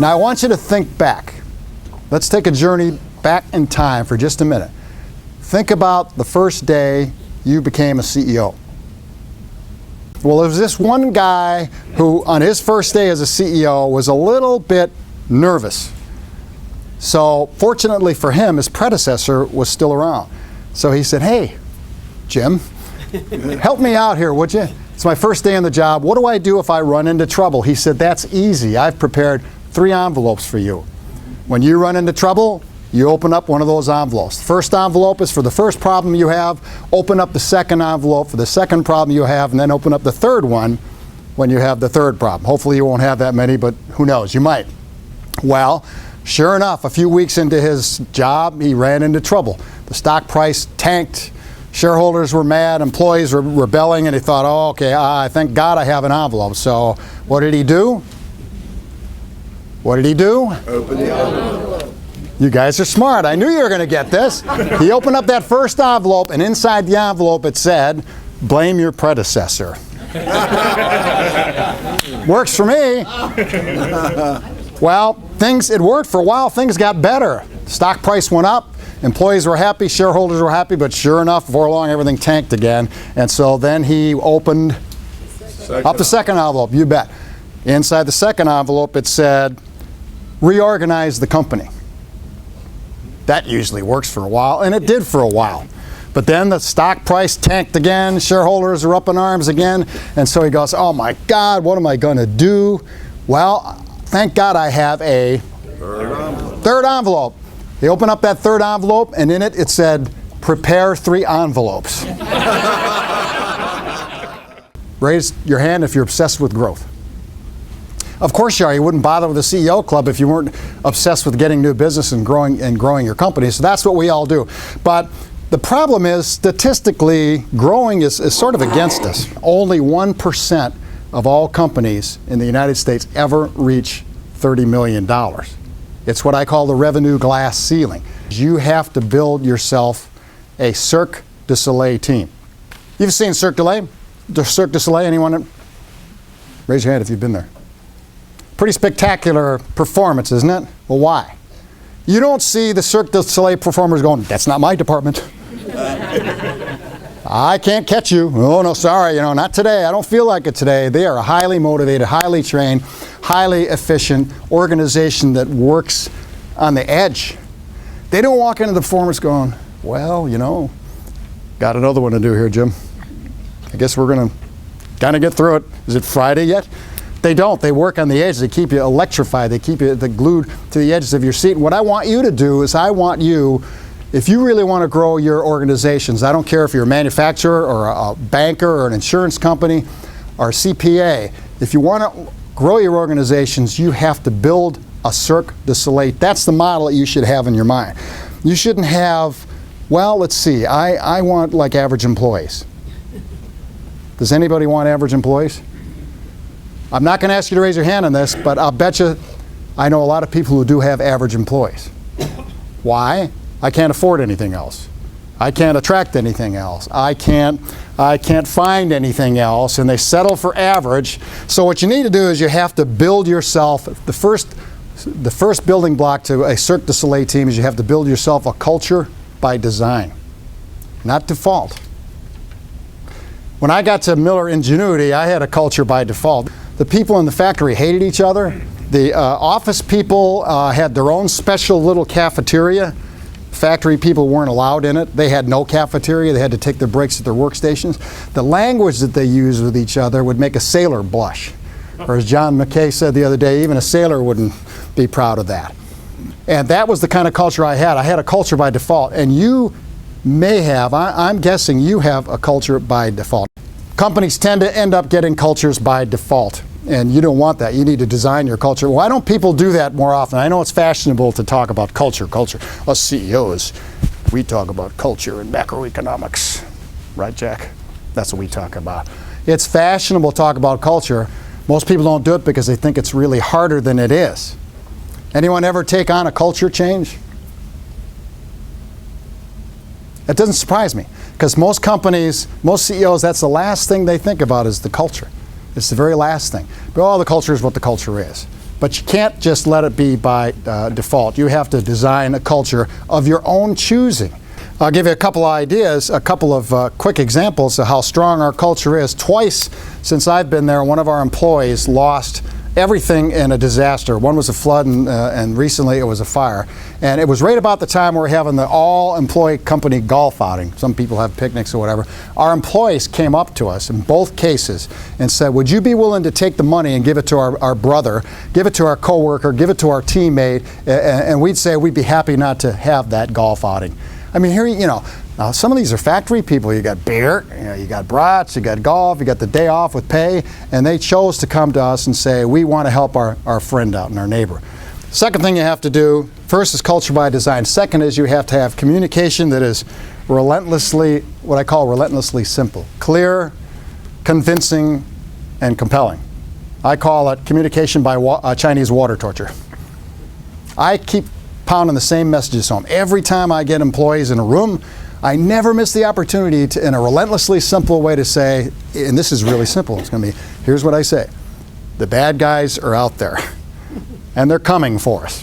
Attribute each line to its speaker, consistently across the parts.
Speaker 1: Now I want you to think back. Let's take a journey back in time for just a minute. Think about the first day you became a CEO. Well, there was this one guy who, on his first day as a CEO, was a little bit nervous. So, fortunately for him, his predecessor was still around. So he said, "Hey, Jim, help me out here, would you? It's my first day on the job. What do I do if I run into trouble?" He said, "That's easy. I've prepared 3 envelopes for you. When you run into trouble, you open up one of those envelopes. The first envelope is for the first problem you have. Open up the second envelope for the second problem you have, and then open up the third one when you have the third problem." Hopefully you won't have that many, but who knows, you might. Well, sure enough, a few weeks into his job, he ran into trouble. The stock price tanked. Shareholders were mad, employees were rebelling, and he thought, "Oh, okay, thank God I have an envelope." So what did he do? What did he do?
Speaker 2: Open the envelope.
Speaker 1: You guys are smart. I knew you were going to get this. He opened up that first envelope, and inside the envelope it said, "Blame your predecessor." Works for me. Well, it worked for a while. Things got better. Stock price went up. Employees were happy. Shareholders were happy. But sure enough, before long, everything tanked again. And so then he opened up the second envelope. You bet. Inside the second envelope, it said, "Reorganize the company." That usually works for a while, and it did for a while. But then the stock price tanked again, shareholders are up in arms again, and so he goes, "Oh my God, what am I going to do?" Well, thank God I have a third envelope. He opened up that third envelope, and in it said, "Prepare 3 envelopes." Raise your hand if you're obsessed with growth. Of course you are. You wouldn't bother with the CEO Club if you weren't obsessed with getting new business and growing your company. So that's what we all do. But the problem is, statistically, growing is sort of against us. Only 1% of all companies in the United States ever reach $30 million. It's what I call the revenue glass ceiling. You have to build yourself a Cirque du Soleil team. You've seen Cirque du Soleil? Anyone? Raise your hand if you've been there. Pretty spectacular performance, isn't it? Well, why? You don't see the Cirque du Soleil performers going, "That's not my department. I can't catch you. Oh, no, sorry, not today. I don't feel like it today." They are a highly motivated, highly trained, highly efficient organization that works on the edge. They don't walk into the performance going, "Well, got another one to do here, Jim. I guess we're going to kind of get through it. Is it Friday yet?" They don't. They work on the edge. They keep you electrified. They keep you glued to the edges of your seat. And what I want you to do is if you really want to grow your organizations, I don't care if you're a manufacturer or a banker or an insurance company or a CPA, if you want to grow your organizations, you have to build a Cirque du Soleil. That's the model that you should have in your mind. You shouldn't have, well, let's see, I want like average employees. Does anybody want average employees? I'm not going to ask you to raise your hand on this, but I'll bet you I know a lot of people who do have average employees. Why? I can't afford anything else. I can't attract anything else. I can't find anything else, and they settle for average. So what you need to do is you have to build yourself. The first building block to a Cirque du Soleil team is you have to build yourself a culture by design, not default. When I got to Miller Ingenuity, I had a culture by default. The people in the factory hated each other. The office people had their own special little cafeteria. Factory people weren't allowed in it. They had no cafeteria. They had to take their breaks at their workstations. The language that they used with each other would make a sailor blush. Or as John McKay said the other day, even a sailor wouldn't be proud of that. And that was the kind of culture I had. I had a culture by default. And you may have, I'm guessing you have a culture by default. Companies tend to end up getting cultures by default, and you don't want that. You need to design your culture. Why don't people do that more often? I know it's fashionable to talk about culture. Us CEOs, we talk about culture and macroeconomics. Right, Jack? That's what we talk about. It's fashionable to talk about culture. Most people don't do it because they think it's really harder than it is. Anyone ever take on a culture change? It doesn't surprise me, because most companies, most CEOs, that's the last thing they think about is the culture. It's the very last thing. But the culture is what the culture is. But you can't just let it be by default. You have to design a culture of your own choosing. I'll give you a couple of ideas, a couple of quick examples of how strong our culture is. Twice since I've been there, one of our employees lost everything in a disaster. One was a flood, and recently it was a fire. And it was right about the time we were having the all-employee company golf outing. Some people have picnics or whatever. Our employees came up to us in both cases and said, would you be willing to take the money and give it to our brother, give it to our coworker, give it to our teammate, and we'd say we'd be happy not to have that golf outing. I mean, here, now some of these are factory people. You got beer, you got brats, you got golf, you got the day off with pay, and they chose to come to us and say, we want to help our friend out and our neighbor. Second thing you have to do, first is culture by design. Second is you have to have communication that is relentlessly, what I call relentlessly simple. Clear, convincing, and compelling. I call it communication by Chinese water torture. I keep pounding the same messages home. Every time I get employees in a room, I never miss the opportunity to, in a relentlessly simple way, to say, and this is really simple, it's going to be, here's what I say. The bad guys are out there, and they're coming for us.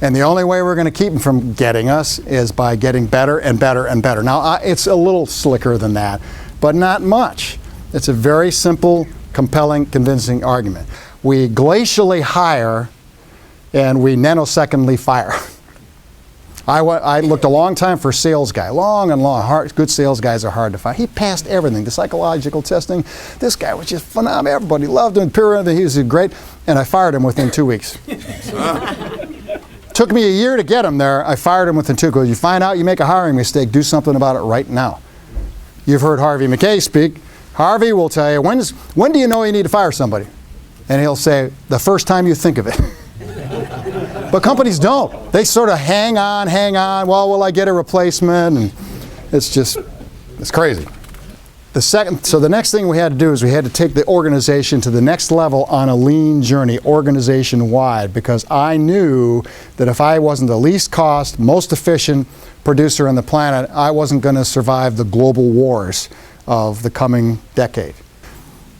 Speaker 1: And the only way we're going to keep them from getting us is by getting better and better and better. Now, it's a little slicker than that, but not much. It's a very simple, compelling, convincing argument. We glacially hire and we nanosecondly fire. I looked a long time for a sales guy, long. Good sales guys are hard to find. He passed everything, the psychological testing. This guy was just phenomenal. Everybody loved him, he was great, and I fired him within 2 weeks. Took me a year to get him there. I fired him within 2 weeks. You find out you make a hiring mistake, do something about it right now. You've heard Harvey McKay speak. Harvey will tell you, when do you know you need to fire somebody? And he'll say, the first time you think of it. But companies don't. They sort of hang on. Well, will I get a replacement? And it's crazy. So the next thing we had to do is we had to take the organization to the next level on a lean journey, organization-wide, because I knew that if I wasn't the least cost, most efficient producer on the planet, I wasn't going to survive the global wars of the coming decade.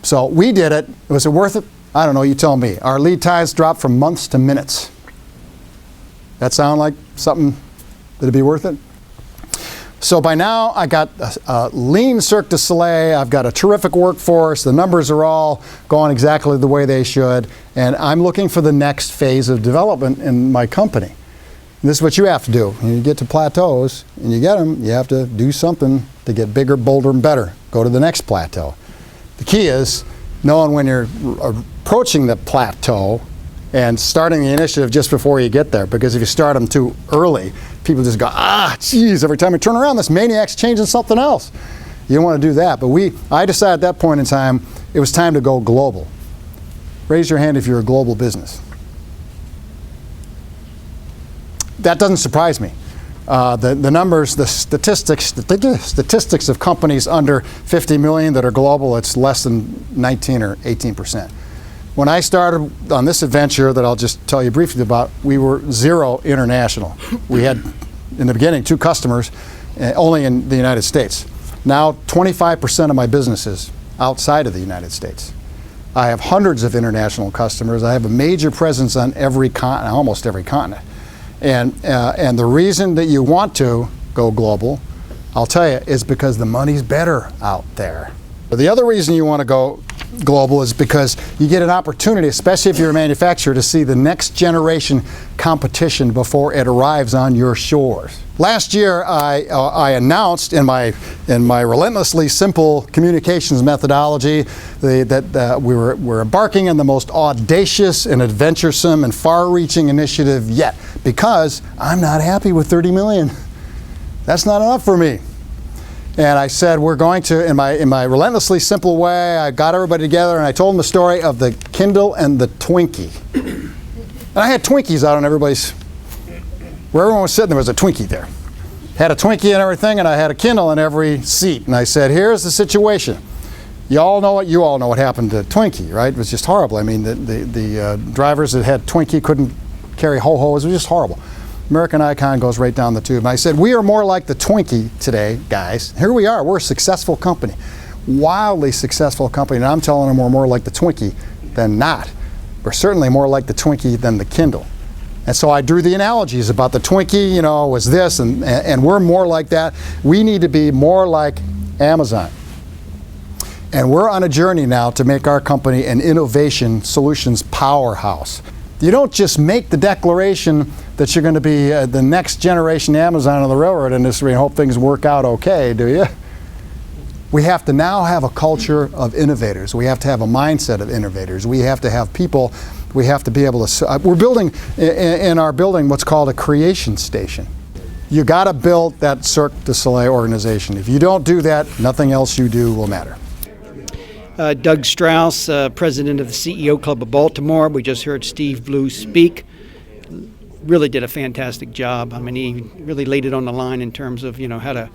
Speaker 1: So we did it. Was it worth it? I don't know, you tell me. Our lead times dropped from months to minutes. That sound like something that'd be worth it? So by now, I got a lean Cirque du Soleil. I've got a terrific workforce. The numbers are all going exactly the way they should. And I'm looking for the next phase of development in my company. And this is what you have to do. When you get to plateaus and you get them, you have to do something to get bigger, bolder, and better. Go to the next plateau. The key is knowing when you're approaching the plateau and starting the initiative just before you get there, because if you start them too early, people just go, geez, every time I turn around, this maniac's changing something else. You don't want to do that. But I decided at that point in time, it was time to go global. Raise your hand if you're a global business. That doesn't surprise me. The numbers, the statistics of companies under 50 million that are global, it's less than 19 or 18%. When I started on this adventure that I'll just tell you briefly about, we were zero international. We had, in the beginning, 2 customers, only in the United States. Now, 25% of my business is outside of the United States. I have hundreds of international customers. I have a major presence on every continent, almost every continent. And the reason that you want to go global, I'll tell you, is because the money's better out there. But the other reason you want to go global is because you get an opportunity, especially if you're a manufacturer, to see the next generation competition before it arrives on your shores. Last year, I announced in my relentlessly simple communications methodology that we're embarking on the most audacious and adventuresome and far-reaching initiative yet, because I'm not happy with 30 million. That's not enough for me. And I said, we're going to, in my relentlessly simple way, I got everybody together and I told them the story of the Kindle and the Twinkie. And I had Twinkies out on everybody's, where everyone was sitting, there was a Twinkie there. Had a Twinkie and everything, and I had a Kindle in every seat. And I said, here's the situation. You all know what happened to Twinkie, right? It was just horrible. I mean, the drivers that had Twinkie couldn't carry ho-hos. It was just horrible. American Icon goes right down the tube. And I said, we are more like the Twinkie today, guys. Here we are. We're a successful company. wildly successful company, and I'm telling them we're more like the Twinkie than not. We're certainly more like the Twinkie than the Kindle. And so I drew the analogies about the Twinkie, you know, was this, and we're more like that. We need to be more like Amazon. And we're on a journey now to make our company an innovation solutions powerhouse. You don't just make the declaration that you're going to be the next generation Amazon of the railroad industry and hope things work out okay, do you? We have to now have a culture of innovators. We have to have a mindset of innovators. We have to have people, we have to be able to, we're building in our building what's called a creation station. You got to build that Cirque du Soleil organization. If you don't do that, nothing else you do will matter.
Speaker 2: Doug Strauss, president of the CEO Club of Baltimore. We just heard Steve Blue speak. Really did a fantastic job. I mean, he really laid it on the line in terms of, you know, how to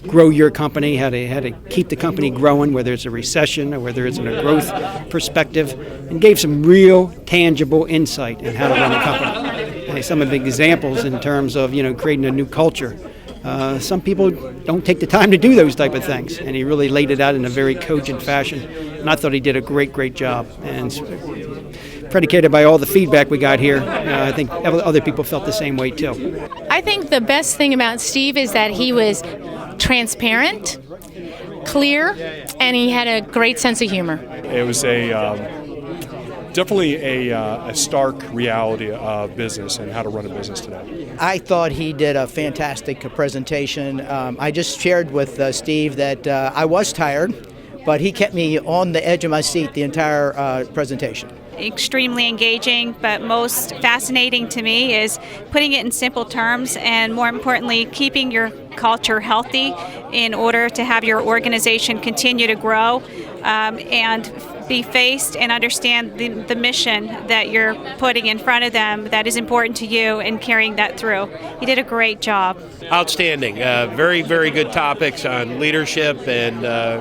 Speaker 2: grow your company, how to keep the company growing, whether it's a recession or whether it's in a growth perspective, and gave some real tangible insight in how to run a company. And some of the examples in terms of, you know, creating a new culture. Some people don't take the time to do those type of things, and he really laid it out in a very cogent fashion. And I thought he did a great job. And predicated by all the feedback we got here, I think other people felt the same way too.
Speaker 3: I think the best thing about Steve is that he was transparent, clear, and he had a great sense of humor.
Speaker 4: It was definitely a stark reality of business and how to run a business today.
Speaker 5: I thought he did a fantastic presentation. I just shared with Steve that I was tired, but he kept me on the edge of my seat the entire presentation.
Speaker 6: Extremely engaging, but most fascinating to me is putting it in simple terms and, more importantly, keeping your culture healthy in order to have your organization continue to grow and be faced and understand the mission that you're putting in front of them that is important to you and carrying that through. He did a great job.
Speaker 7: Outstanding. Very good topics on leadership and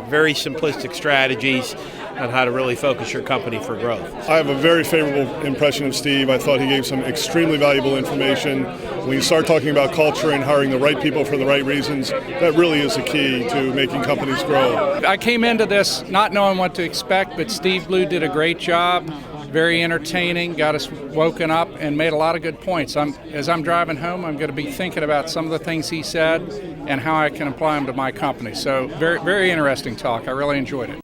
Speaker 7: very simplistic strategies on how to really focus your company for growth.
Speaker 8: I have a very favorable impression of Steve. I thought he gave some extremely valuable information. When you start talking about culture and hiring the right people for the right reasons, that really is the key to making companies grow.
Speaker 9: I came into this not knowing what to expect, but Steve Blue did a great job. Very entertaining, got us woken up and made a lot of good points. As I'm driving home, I'm going to be thinking about some of the things he said and how I can apply them to my company. So very interesting talk. I really enjoyed it.